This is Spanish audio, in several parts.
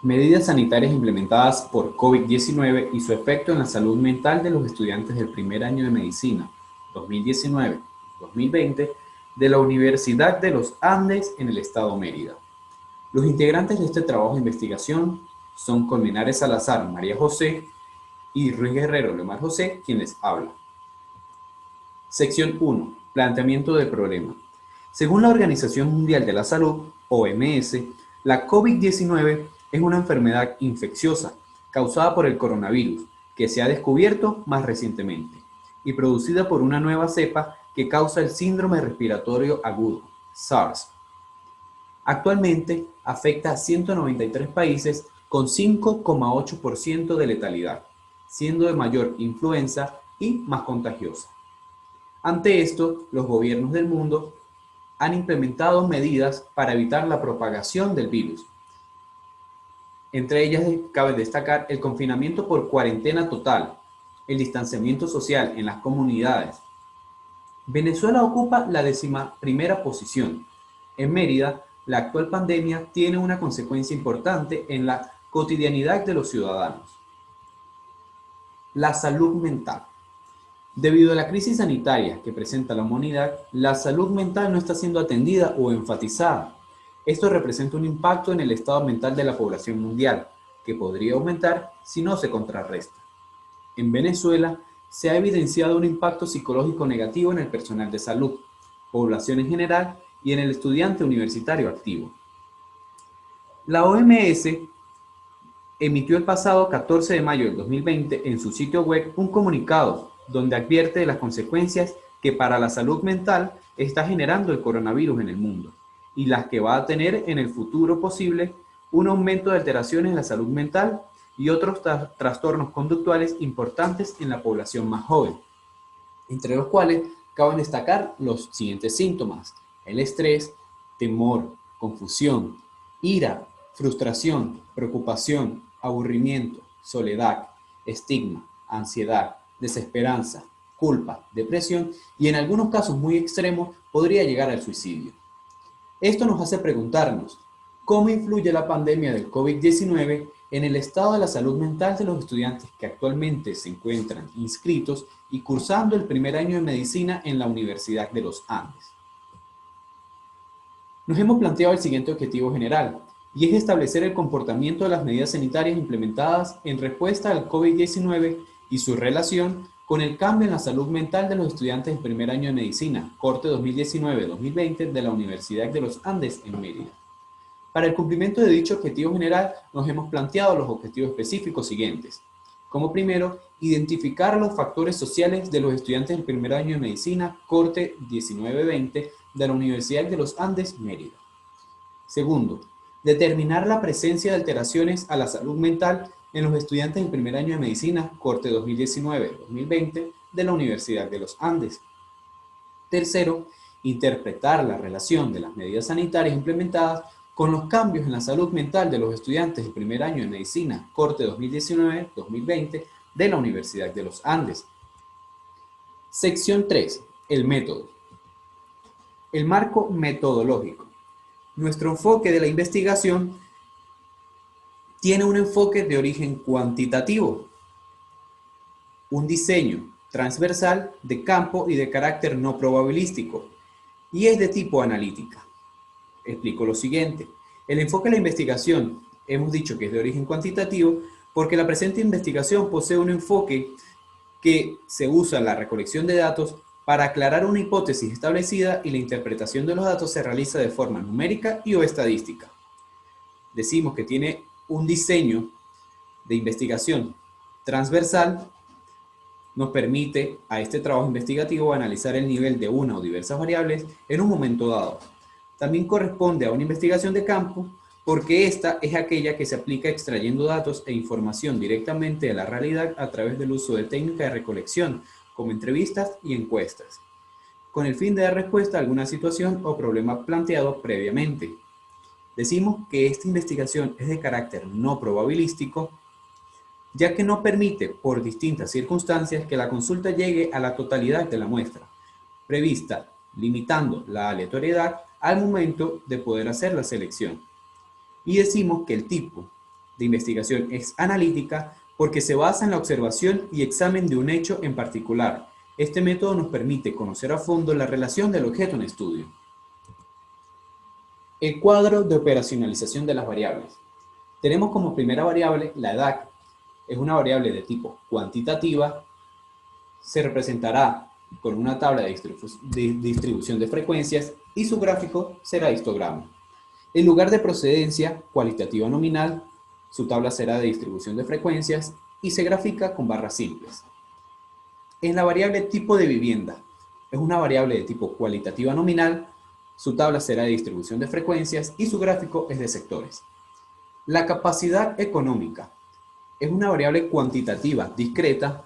Medidas sanitarias implementadas por COVID-19 y su efecto en la salud mental de los estudiantes del primer año de medicina 2019-2020 de la Universidad de los Andes en el estado Mérida. Los integrantes de este trabajo de investigación son Colmenares Salazar, María José y Ruiz Guerrero, Leomar José, quien les habla. Sección 1. Planteamiento del problema. Según la Organización Mundial de la Salud, OMS, la COVID-19 es una enfermedad infecciosa causada por el coronavirus que se ha descubierto más recientemente y producida por una nueva cepa que causa el síndrome respiratorio agudo, SARS. Actualmente afecta a 193 países con 5,8% de letalidad, siendo de mayor influenza y más contagiosa. Ante esto, los gobiernos del mundo han implementado medidas para evitar la propagación del virus. Entre ellas cabe destacar el confinamiento por cuarentena total, el distanciamiento social en las comunidades. Venezuela ocupa la 11ª posición. En Mérida, la actual pandemia tiene una consecuencia importante en la cotidianidad de los ciudadanos. La salud mental. Debido a la crisis sanitaria que presenta la humanidad, la salud mental no está siendo atendida o enfatizada. Esto representa un impacto en el estado mental de la población mundial, que podría aumentar si no se contrarresta. En Venezuela, se ha evidenciado un impacto psicológico negativo en el personal de salud, población en general y en el estudiante universitario activo. La OMS emitió el pasado 14 de mayo del 2020 en su sitio web un comunicado donde advierte de las consecuencias que para la salud mental está generando el coronavirus en el mundo y las que va a tener en el futuro posible un aumento de alteraciones en la salud mental y otros trastornos conductuales importantes en la población más joven, entre los cuales caben destacar los siguientes síntomas: el estrés, temor, confusión, ira, frustración, preocupación, aburrimiento, soledad, estigma, ansiedad, desesperanza, culpa, depresión y en algunos casos muy extremos podría llegar al suicidio. Esto nos hace preguntarnos, ¿cómo influye la pandemia del COVID-19 en el estado de la salud mental de los estudiantes que actualmente se encuentran inscritos y cursando el primer año de medicina en la Universidad de los Andes? Nos hemos planteado el siguiente objetivo general, y es establecer el comportamiento de las medidas sanitarias implementadas en respuesta al COVID-19 y su relación con el cambio en la salud mental de los estudiantes del primer año de medicina, corte 2019-2020 de la Universidad de los Andes en Mérida. Para el cumplimiento de dicho objetivo general, nos hemos planteado los objetivos específicos siguientes. Como primero, identificar los factores sociales de los estudiantes del primer año de medicina, corte 19-20 de la Universidad de los Andes, Mérida. Segundo, determinar la presencia de alteraciones a la salud mental en los estudiantes del primer año de medicina, corte 2019-2020 de la Universidad de los Andes. Tercero, interpretar la relación de las medidas sanitarias implementadas con los cambios en la salud mental de los estudiantes del primer año de medicina, corte 2019-2020 de la Universidad de los Andes. Sección 3. El método. El marco metodológico. Nuestro enfoque de la investigación tiene un enfoque de origen cuantitativo, un diseño transversal de campo y de carácter no probabilístico, y es de tipo analítica. Explico lo siguiente. El enfoque de la investigación, hemos dicho que es de origen cuantitativo, porque la presente investigación posee un enfoque que se usa en la recolección de datos para aclarar una hipótesis establecida y la interpretación de los datos se realiza de forma numérica y o estadística. Decimos que tiene un diseño de investigación transversal, nos permite a este trabajo investigativo analizar el nivel de una o diversas variables en un momento dado. También corresponde a una investigación de campo porque esta es aquella que se aplica extrayendo datos e información directamente de la realidad a través del uso de técnicas de recolección, como entrevistas y encuestas, con el fin de dar respuesta a alguna situación o problema planteado previamente. Decimos que esta investigación es de carácter no probabilístico, ya que no permite, por distintas circunstancias, que la consulta llegue a la totalidad de la muestra prevista, limitando la aleatoriedad al momento de poder hacer la selección. Y decimos que el tipo de investigación es analítica porque se basa en la observación y examen de un hecho en particular. Este método nos permite conocer a fondo la relación del objeto en estudio. El cuadro de operacionalización de las variables. Tenemos como primera variable la edad. Es una variable de tipo cuantitativa. Se representará con una tabla de distribución de frecuencias y su gráfico será histograma. El lugar de procedencia, cualitativa nominal, su tabla será de distribución de frecuencias y se grafica con barras simples. En la variable tipo de vivienda, es una variable de tipo cualitativa nominal, su tabla será de distribución de frecuencias y su gráfico es de sectores. La capacidad económica es una variable cuantitativa discreta,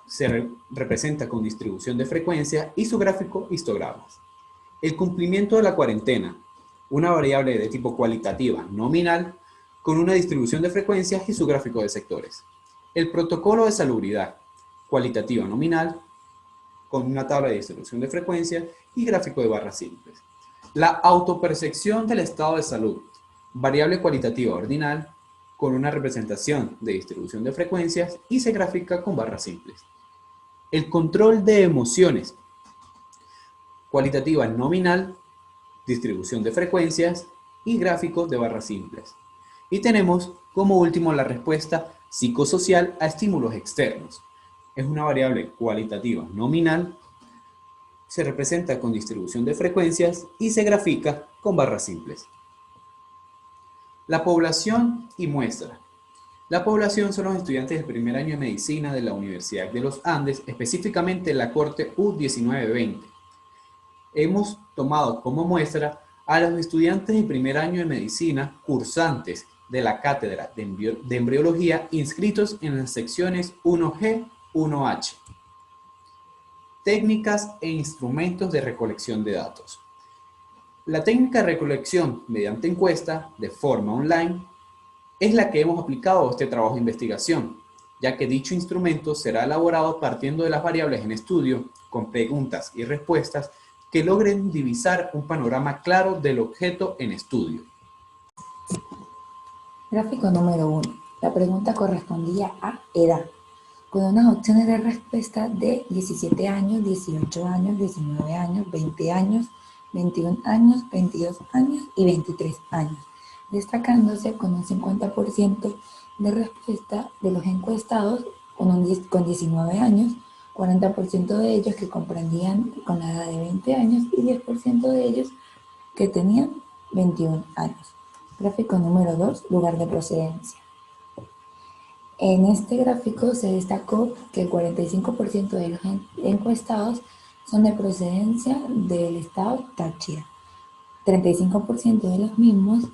se representa con distribución de frecuencia y su gráfico histogramas. El cumplimiento de la cuarentena, una variable de tipo cualitativa nominal con una distribución de frecuencias y su gráfico de sectores. El protocolo de salubridad, cualitativa nominal con una tabla de distribución de frecuencias y gráfico de barras simples. La autopercepción del estado de salud, variable cualitativa ordinal con una representación de distribución de frecuencias y se grafica con barras simples. El control de emociones, cualitativa nominal, distribución de frecuencias y gráfico de barras simples. Y tenemos como último la respuesta psicosocial a estímulos externos. Es una variable cualitativa nominal, se representa con distribución de frecuencias y se grafica con barras simples. La población y muestra. La población son los estudiantes del primer año de medicina de la Universidad de los Andes, específicamente la corte U1920. Hemos tomado como muestra a los estudiantes de primer año de medicina cursantes de la cátedra de embriología inscritos en las secciones 1G, 1H. Técnicas e instrumentos de recolección de datos. La técnica de recolección mediante encuesta de forma online es la que hemos aplicado a este trabajo de investigación, ya que dicho instrumento será elaborado partiendo de las variables en estudio, con preguntas y respuestas que logren divisar un panorama claro del objeto en estudio. Gráfico número 1. La pregunta correspondía a edad, con unas opciones de respuesta de 17 años, 18 años, 19 años, 20 años, 21 años, 22 años y 23 años, destacándose con un 50% de respuesta de los encuestados con 19 años, 40% de ellos que comprendían con la edad de 20 años y 10% de ellos que tenían 21 años. Gráfico número 2, lugar de procedencia. En este gráfico se destacó que el 45% de los encuestados son de procedencia del estado Táchira. 35% de los mismos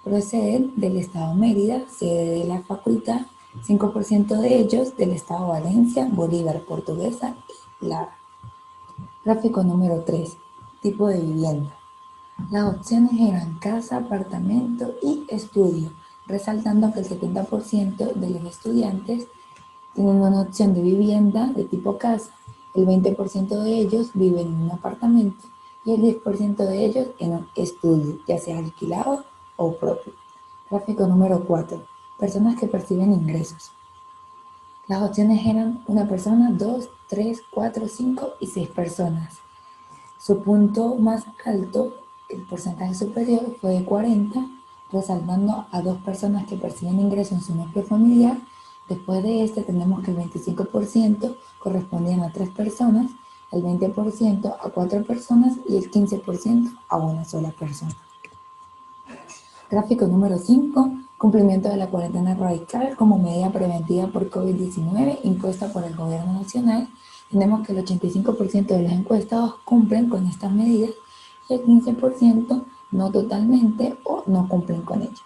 proceden del estado Mérida, sede de la facultad, 5% de ellos del estado Valencia, Bolívar, Portuguesa y Lara. Gráfico número 3, tipo de vivienda. Las opciones eran casa, apartamento y estudio, resaltando que el 70% de los estudiantes tienen una opción de vivienda de tipo casa, el 20% de ellos viven en un apartamento y el 10% de ellos en un estudio, ya sea alquilado o propio. Gráfico número 4. Personas que perciben ingresos. Las opciones eran una persona, 2, 3, 4, 5 y 6 personas. Su punto más alto, el porcentaje superior, fue de 40, resaltando a 2 personas que perciben ingresos en su núcleo familiar. Después de este tenemos que el 25% correspondían a 3 personas, el 20% a 4 personas y el 15% a una sola persona. Gráfico número 5, cumplimiento de la cuarentena radical como medida preventiva por COVID-19 impuesta por el gobierno nacional. Tenemos que el 85% de los encuestados cumplen con estas medidas y el 15% no totalmente o no cumplen con ellas.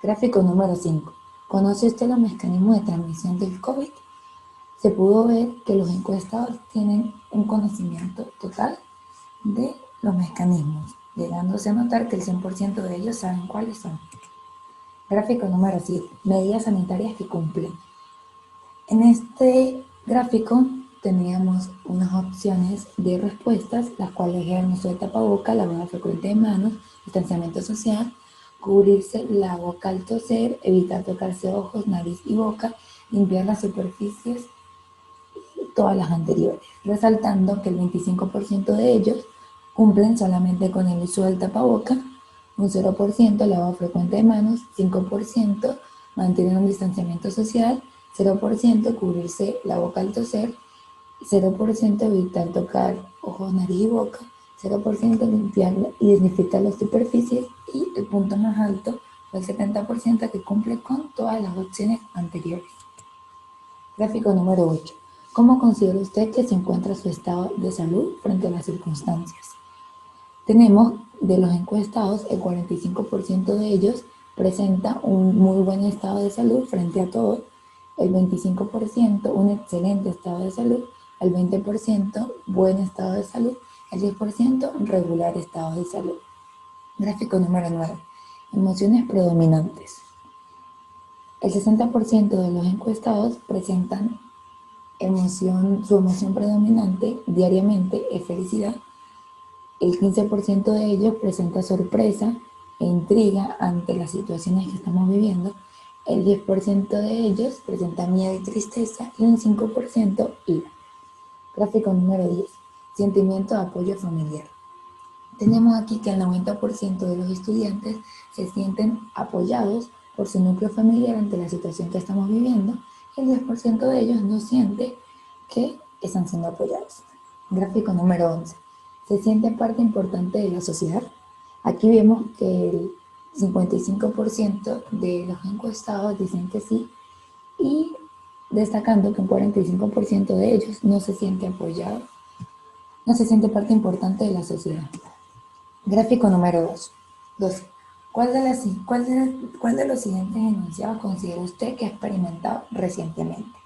Gráfico número 5. ¿Conoce usted los mecanismos de transmisión del COVID? Se pudo ver que los encuestados tienen un conocimiento total de los mecanismos, llegándose a notar que el 100% de ellos saben cuáles son. Gráfico número 7. Medidas sanitarias que cumplen. En este gráfico teníamos unas opciones de respuestas, las cuales eran uso de tapaboca, lavado frecuente de manos, distanciamiento social, cubrirse la boca al toser, evitar tocarse ojos, nariz y boca, limpiar las superficies, todas las anteriores, resaltando que el 25% de ellos cumplen solamente con el uso del tapaboca, un 0% lavado frecuente de manos, 5% mantienen un distanciamiento social, 0% cubrirse la boca al toser, 0% evitar tocar ojos, nariz y boca, 0% limpiar y desinfectar las superficies y el punto más alto fue el 70% que cumple con todas las opciones anteriores. Gráfico número 8. ¿Cómo considera usted que se encuentra su estado de salud frente a las circunstancias? Tenemos de los encuestados, el 45% de ellos presenta un muy buen estado de salud frente a todos, el 25% un excelente estado de salud, el 20% buen estado de salud, el 10% regular estado de salud. Gráfico número 9. Emociones predominantes. El 60% de los encuestados presentan su emoción predominante diariamente es felicidad. El 15% de ellos presenta sorpresa e intriga ante las situaciones que estamos viviendo. El 10% de ellos presenta miedo y tristeza y un 5% ira. Gráfico número 10. Sentimiento de apoyo familiar. Tenemos aquí que el 90% de los estudiantes se sienten apoyados por su núcleo familiar ante la situación que estamos viviendo y el 10% de ellos no siente que están siendo apoyados. Gráfico número 11. ¿Se siente parte importante de la sociedad? Aquí vemos que el 55% de los encuestados dicen que sí y destacando que un 45% de ellos no se siente apoyado, no se siente parte importante de la sociedad. Gráfico número 12. ¿Cuál de los siguientes enunciados considera usted que ha experimentado recientemente?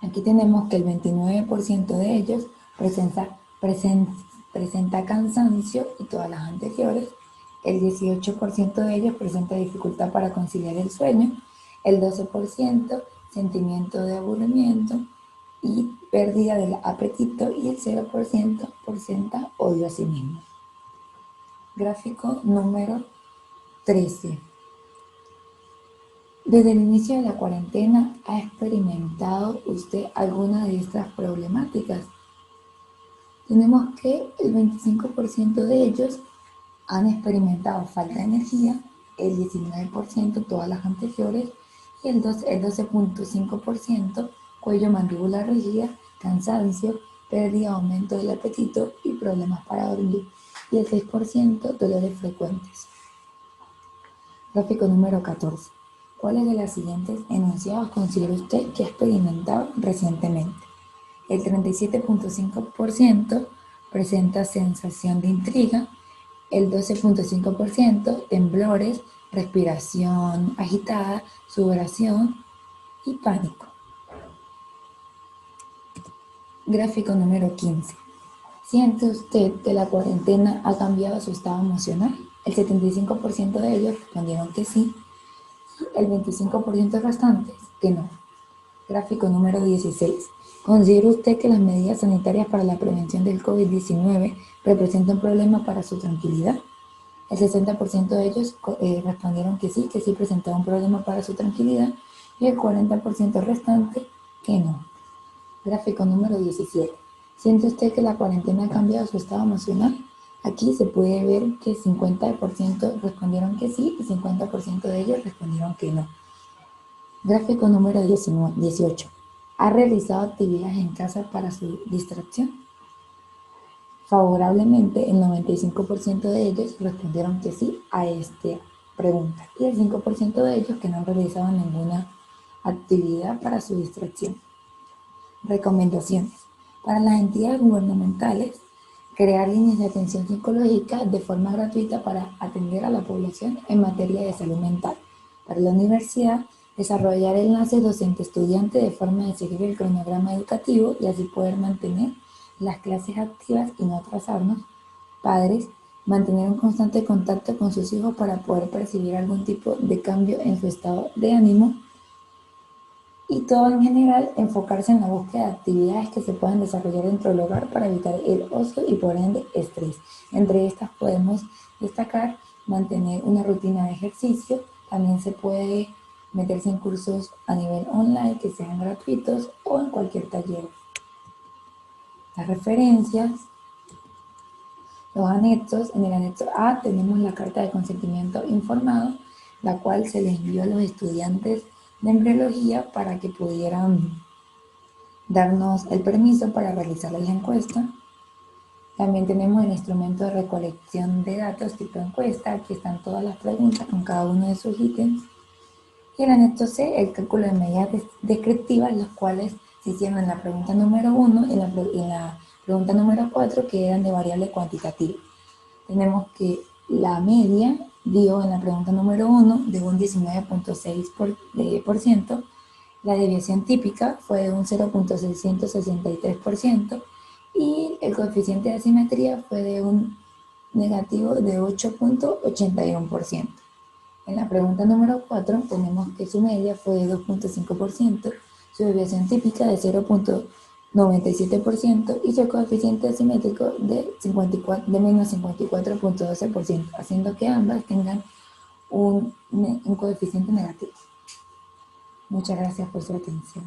Aquí tenemos que el 29% de ellos presenta cansancio y todas las anteriores. El 18% de ellos presenta dificultad para conciliar el sueño. El 12% sentimiento de aburrimiento y pérdida del apetito y el 0% presenta odio a sí mismo. Gráfico número 13. Desde el inicio de la cuarentena, ¿ha experimentado usted alguna de estas problemáticas? Tenemos que el 25% de ellos han experimentado falta de energía, el 19% todas las anteriores y el 12.5% cuello mandibular rígida, cansancio, pérdida o aumento del apetito y problemas para dormir y el 6% dolores frecuentes. Gráfico número 14. ¿Cuáles de los siguientes enunciados considera usted que ha experimentado recientemente? El 37.5% presenta sensación de intriga, el 12.5% temblores, respiración agitada, sudoración y pánico. Gráfico número 15. ¿Siente usted que la cuarentena ha cambiado su estado emocional? El 75% de ellos respondieron que sí, y el 25% restantes que no. Gráfico número 16. ¿Considera usted que las medidas sanitarias para la prevención del COVID-19 representan un problema para su tranquilidad? El 60% de ellos respondieron que sí presentaba un problema para su tranquilidad y el 40% restante que no. Gráfico número 17. ¿Siente usted que la cuarentena ha cambiado su estado emocional? Aquí se puede ver que 50% respondieron que sí y 50% de ellos respondieron que no. Gráfico número 18. ¿Ha realizado actividades en casa para su distracción? Favorablemente, el 95% de ellos respondieron que sí a esta pregunta y el 5% de ellos que no han realizado ninguna actividad para su distracción. Recomendaciones. Para las entidades gubernamentales, crear líneas de atención psicológica de forma gratuita para atender a la población en materia de salud mental. Para la universidad, desarrollar enlaces docente-estudiante de forma de seguir el cronograma educativo y así poder mantener las clases activas y no atrasarnos. Padres, mantener un constante contacto con sus hijos para poder percibir algún tipo de cambio en su estado de ánimo. Y todo en general, enfocarse en la búsqueda de actividades que se puedan desarrollar dentro del hogar para evitar el ocio y por ende estrés. Entre estas podemos destacar mantener una rutina de ejercicio. También se puede meterse en cursos a nivel online que sean gratuitos o en cualquier taller. Las referencias, los anexos. En el anexo A tenemos la carta de consentimiento informado, la cual se les envió a los estudiantes de embriología para que pudieran darnos el permiso para realizar la encuesta. También tenemos el instrumento de recolección de datos tipo encuesta. Aquí están todas las preguntas con cada uno de sus ítems. Y el anexo C, el cálculo de medidas descriptivas, los cuales se hicieron en la pregunta número 1 y en la pregunta número 4, que eran de variable cuantitativa. Tenemos que la media dio en la pregunta número 1 de un 19.6%, la desviación típica fue de un 0.663% y el coeficiente de asimetría fue de un negativo de 8.81%. En la pregunta número 4 tenemos que su media fue de 2.5%, su desviación típica de 0.97% y su coeficiente asimétrico de menos 54.12%, haciendo que ambas tengan un coeficiente negativo. Muchas gracias por su atención.